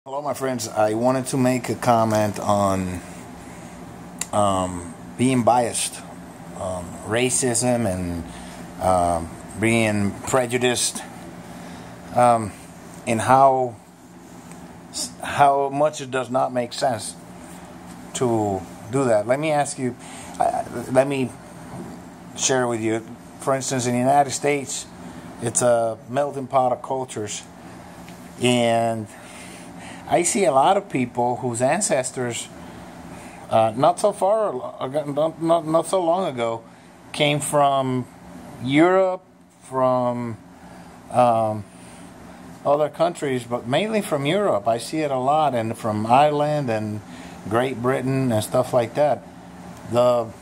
Hello, my friends. I wanted to make a comment on being biased, racism, and being prejudiced, and how much it does not make sense to do that. Let me ask you. Let me share with you. For instance, in the United States, it's a melting pot of cultures, and I see a lot of people whose ancestors, not so long ago, came from Europe, from other countries, but mainly from Europe. I see it a lot, and from Ireland and Great Britain and stuff like that. To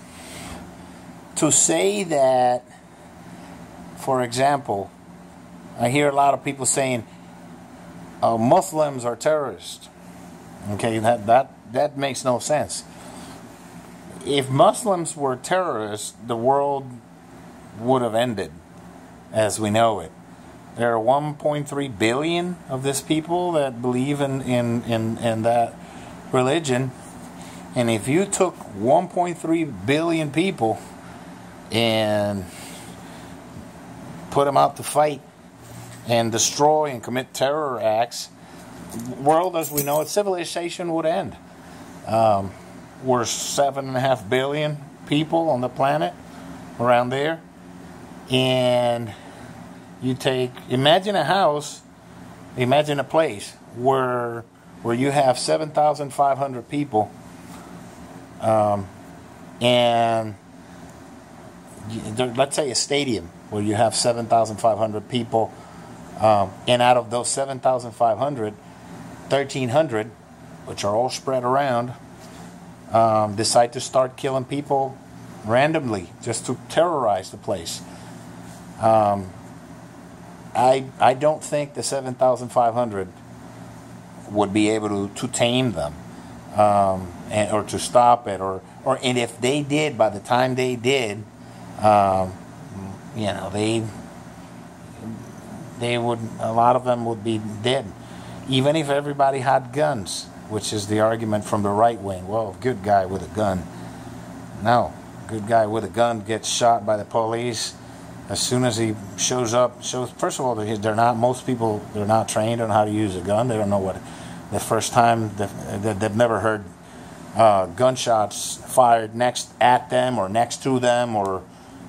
say that, for example, I hear a lot of people saying, Muslims are terrorists. Okay, that makes no sense. If Muslims were terrorists, the world would have ended as we know it. There are 1.3 billion of these people that believe in that religion. And if you took 1.3 billion people and put them out to fight and destroy and commit terror acts, world as we know it, civilization would end. We're 7.5 billion people on the planet, around there. And you imagine a house, imagine a place where you have 7,500 people, and let's say a stadium where you have 7,500 people. And out of those 7,500, 1,300, which are all spread around, decide to start killing people randomly just to terrorize the place. I don't think the 7,500 would be able to tame them, or to stop it, and if they did, by the time they did, a lot of them would be dead. Even if everybody had guns, which is the argument from the right wing. Well, good guy with a gun. No, good guy with a gun gets shot by the police as soon as he shows up. First of all, most people, they're not trained on how to use a gun. They don't know what the first time they've never heard gunshots fired at them or next to them, or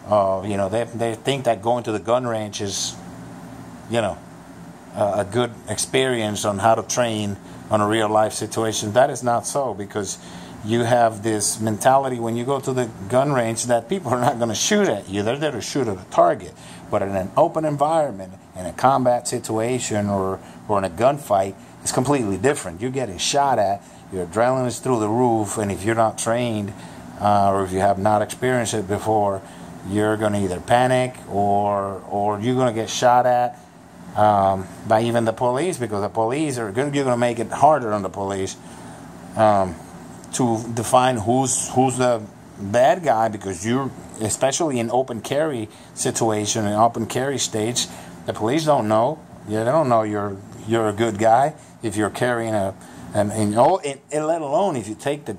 they think that going to the gun range is a good experience on how to train on a real life situation. That is not so, because you have this mentality when you go to the gun range that people are not going to shoot at you. They're there to shoot at a target. But in an open environment, in a combat situation, or in a gunfight, it's completely different. You're getting shot at, your adrenaline is through the roof, and if you're not trained, or if you have not experienced it before, you're going to either panic or you're going to get shot at by even the police, because the police you're going to make it harder on the police to define who's the bad guy, because especially in open carry situation, in open carry states, the police don't know. They don't know you're a good guy if you're carrying and let alone if you take the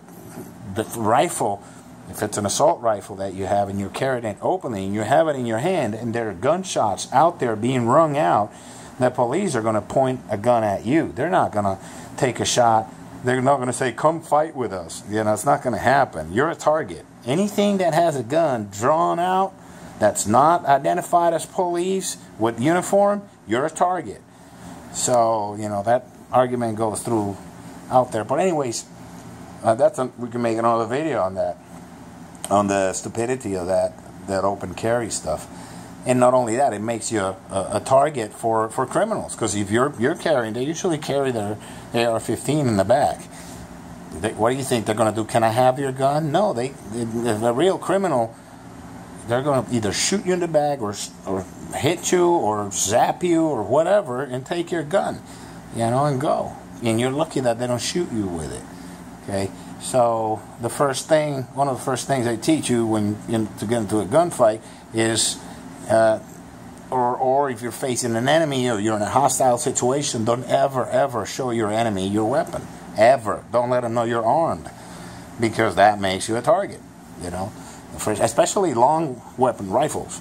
rifle. If it's an assault rifle that you have and you're carrying it openly and you have it in your hand and there are gunshots out there being rung out, the police are going to point a gun at you. They're not going to take a shot. They're not going to say, come fight with us. It's not going to happen. You're a target. Anything that has a gun drawn out that's not identified as police with uniform, you're a target. So, that argument goes through out there. But anyways, we can make another video on that, on the stupidity of that open carry stuff. And not only that, it makes you a target for criminals, because if you're carrying, they usually carry their AR-15 in the back. What do you think they're going to do? Can I have your gun? No, the real criminal, they're going to either shoot you in the back or hit you or zap you or whatever and take your gun, and go. And you're lucky that they don't shoot you with it. Okay. So one of the first things they teach you to get into a gunfight is or if you're facing an enemy or you're in a hostile situation, don't ever show your enemy your weapon. Ever. Don't let them know you're armed, because that makes you a target. You know, especially long weapon rifles.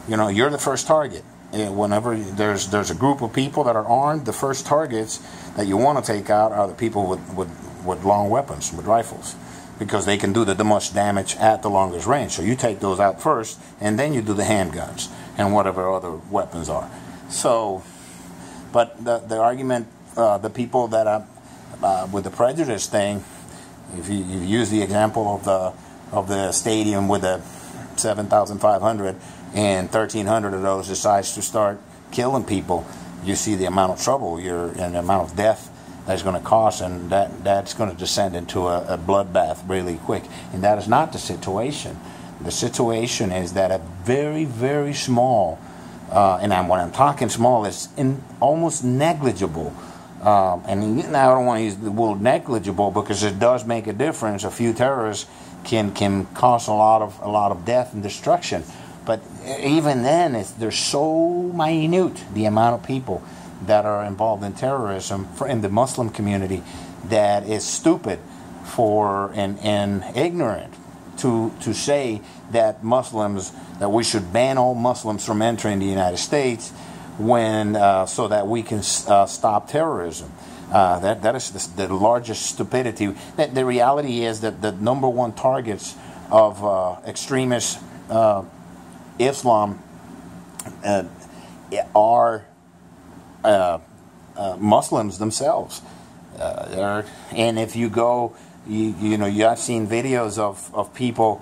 You know, you're the first target. Whenever there's a group of people that are armed, the first targets that you want to take out are the people with long weapons, with rifles, because they can do the most damage at the longest range. So you take those out first, and then you do the handguns and whatever other weapons are. So, but the argument, the people that are with the prejudice thing, if you use the example of the stadium with the 7,500 and 1,300 of those decides to start killing people, you see the amount of trouble and the amount of death that's going to cause, and that's going to descend into a bloodbath really quick. And that is not the situation. The situation is that a very, very small, and when I'm talking small, it's almost negligible. And now I don't want to use the word negligible, because it does make a difference. A few terrorists can cause a lot of death and destruction. But even then, they're so minute, the amount of people that are involved in terrorism in the Muslim community, that is stupid and ignorant to say that we should ban all Muslims from entering the United States so that we can stop terrorism. That is the largest stupidity. The reality is that the number one targets of extremist Islam are Muslims themselves. And if you go, I've seen videos of people,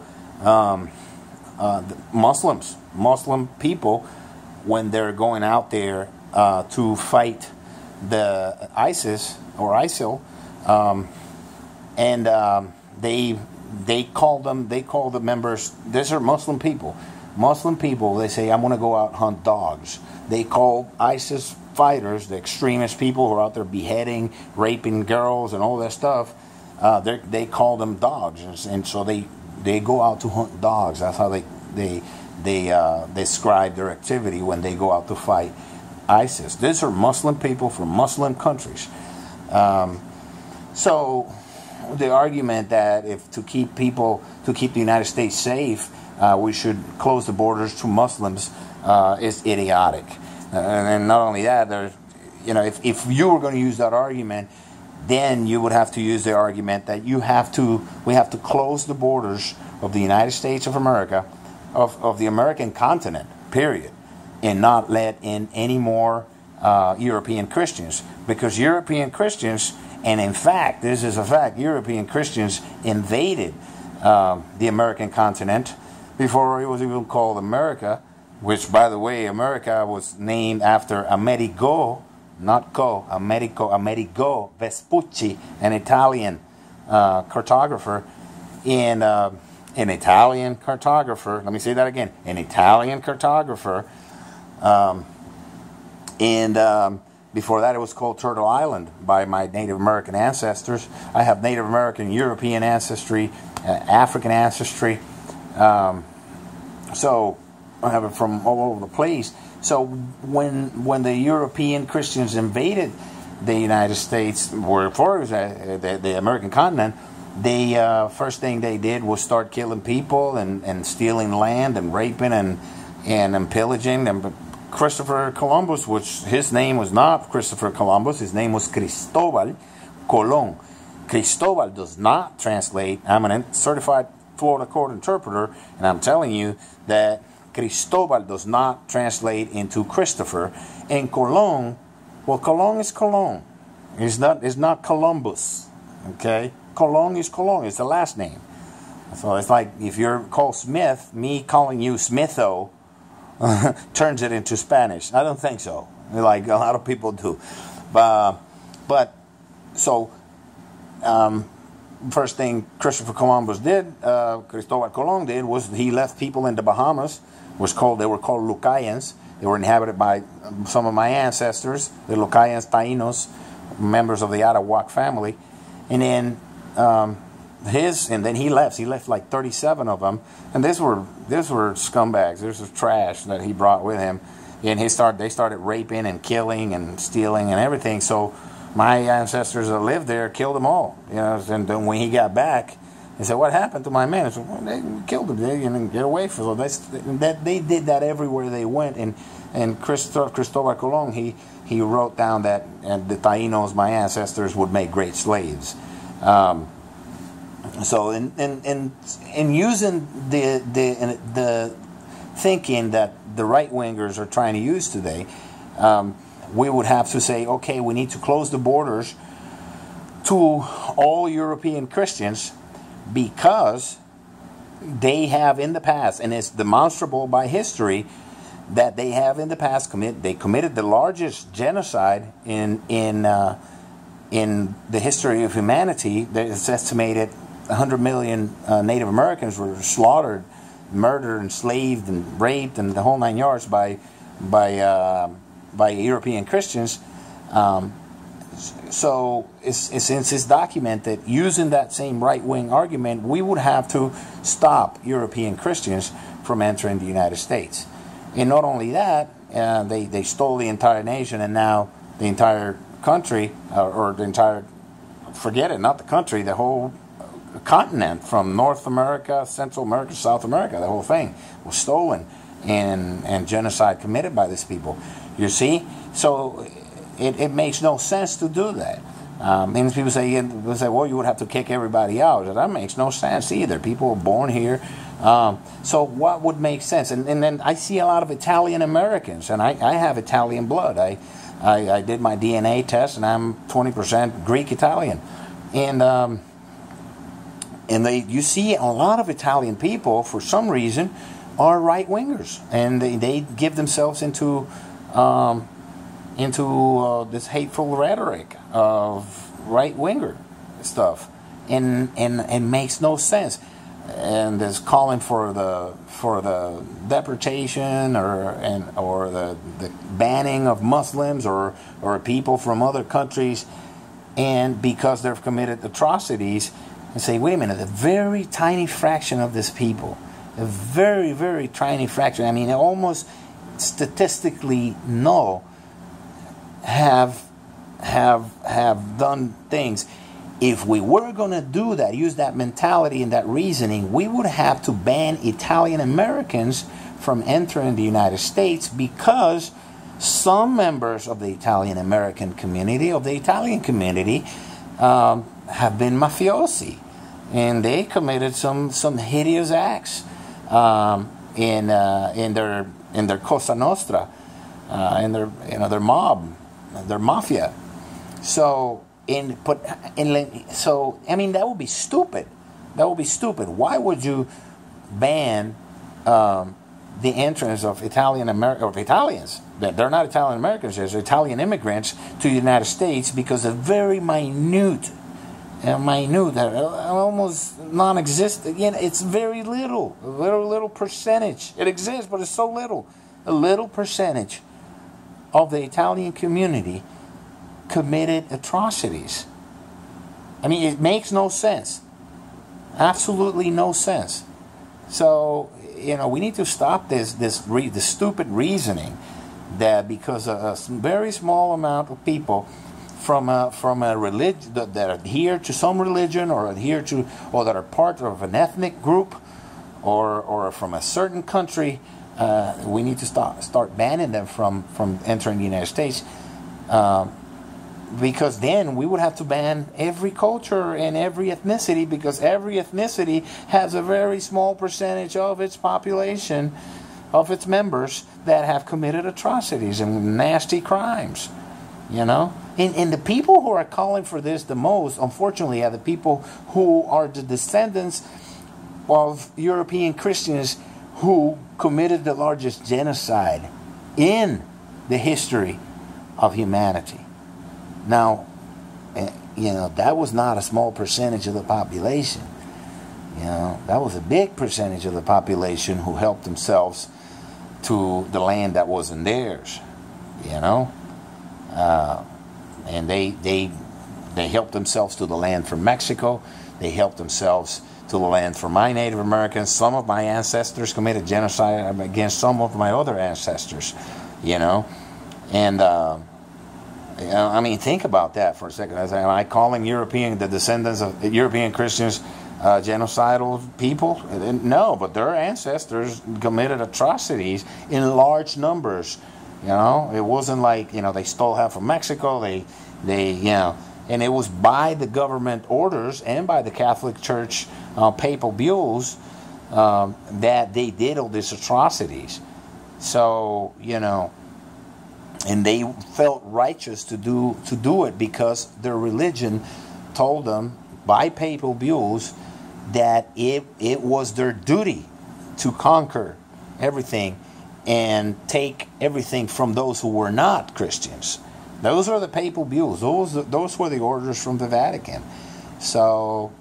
Muslim people, when they're going out there to fight the ISIS or ISIL, and they call the members. These are Muslim people. They say, I'm going to go out and hunt dogs. They call ISIS fighters, the extremist people who are out there beheading, raping girls and all that stuff, they call them dogs. And so they go out to hunt dogs. That's how they describe their activity when they go out to fight ISIS. These are Muslim people from Muslim countries. So the argument that to keep the United States safe, we should close the borders to Muslims is idiotic. And not only that, if you were going to use that argument, then you would have to use the argument that we have to close the borders of the United States of America, of the American continent, period, and not let in any more European Christians, because European Christians, and in fact, this is a fact, European Christians invaded the American continent before it was even called America, which, by the way, America was named after Amerigo, not Amerigo Vespucci, an Italian cartographer, an Italian cartographer. Let me say that again, an Italian cartographer, and before that it was called Turtle Island by my Native American ancestors. I have Native American, European ancestry, African ancestry, so I have it from all over the place. So when the European Christians invaded the United States, or the American continent, they first thing they did was start killing people and stealing land and raping and pillaging. And Christopher Columbus, which his name was not Christopher Columbus, his name was Cristobal Colon. Cristobal does not translate. I'm a certified Florida court interpreter, and I'm telling you that Cristobal does not translate into Christopher. And Colon, well, Colon is Colon. It's not Columbus. Okay? Colon is Colon. It's the last name. So it's like if you're called Smith, me calling you Smitho turns it into Spanish. I don't think so. Like a lot of people do. But so first thing Christopher Columbus did, Cristobal Colon did, was he left people in the Bahamas. They were called Lucayans. They were inhabited by some of my ancestors, the Lucayans, Taínos, members of the Arawak family. And then he left. He left like 37 of them, and these were scumbags. This was trash that he brought with him, and they started raping and killing and stealing and everything. So my ancestors that lived there killed them all. And then when he got back, he said, "What happened to my men?" I said, "Well, they killed them. They didn't get away from them." They did that everywhere they went. And Cristobal Colon, he wrote down that the Taínos, my ancestors, would make great slaves. So in using the thinking that the right wingers are trying to use today, we would have to say, okay, we need to close the borders to all European Christians, because they have in the past, and it's demonstrable by history, that they have in the past committed the largest genocide in the history of humanity. It's estimated 100 million Native Americans were slaughtered, murdered, enslaved, and raped, and the whole nine yards by European Christians. So since it's documented, using that same right-wing argument, we would have to stop European Christians from entering the United States. And not only that, they stole the entire nation, and now the entire country, or the entire, forget it, not the country, the whole continent, from North America, Central America, South America, the whole thing was stolen and genocide committed by these people. You see? So it makes no sense to do that. And people say, well, you would have to kick everybody out. That makes no sense either. People were born here. So what would make sense? And then I see a lot of Italian Americans, and I have Italian blood. I did my DNA test, and I'm 20% Greek Italian. And you see a lot of Italian people, for some reason, are right wingers, and they give themselves into this hateful rhetoric of right winger stuff, and makes no sense. And is calling for the deportation or the banning of Muslims or people from other countries, and because they've committed atrocities, and say, wait a minute, a very tiny fraction of this people, a very, very tiny fraction, I mean, almost statistically null, have done things. If we were going to do that, use that mentality and that reasoning, we would have to ban Italian Americans from entering the United States, because some members of the Italian American community, of the Italian community, have been mafiosi, and they committed some hideous acts in their Cosa Nostra, in their mob, their mafia. So I mean, that would be stupid. That would be stupid. Why would you ban the entrance of Italians? They're not Italian Americans. They're Italian immigrants to the United States, because a very minute, almost non-existent. Again, it's very little, a little percentage. It exists, but it's so little. A little percentage of the Italian community committed atrocities. I mean, it makes no sense. Absolutely no sense. So, we need to stop this stupid reasoning that because a very small amount of people from a religion that adhere to some religion, or that are part of an ethnic group, or from a certain country, we need to start banning them from entering the United States. Because then we would have to ban every culture and every ethnicity, because every ethnicity has a very small percentage of its population, of its members, that have committed atrocities and nasty crimes. And the people who are calling for this the most, unfortunately, are the people who are the descendants of European Christians who committed the largest genocide in the history of humanity. Now, that was not a small percentage of the population. That was a big percentage of the population who helped themselves to the land that wasn't theirs. And they helped themselves to the land from Mexico. They helped themselves to the land from my Native Americans. Some of my ancestors committed genocide against some of my other ancestors. you know. And I mean, think about that for a second. Am I calling the descendants of European Christians genocidal people? No, but their ancestors committed atrocities in large numbers. You know, it wasn't like, you know, they stole half from Mexico. They you know, and it was by the government orders and by the Catholic Church papal bulls that they did all these atrocities. So, you know, and they felt righteous to do it because their religion told them by papal bulls that it was their duty to conquer everything and take everything from those who were not Christians. Those are the papal bulls. Those were the orders from the Vatican. So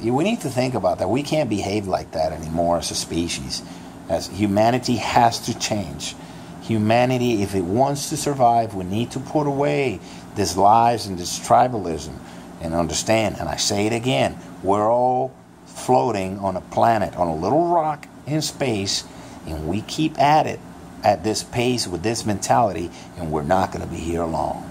we need to think about that. We can't behave like that anymore as a species. As humanity has to change. Humanity, if it wants to survive, we need to put away these lies and this tribalism and understand, and I say it again, we're all floating on a planet, on a little rock in space, and we keep at it at this pace with this mentality, and we're not going to be here long.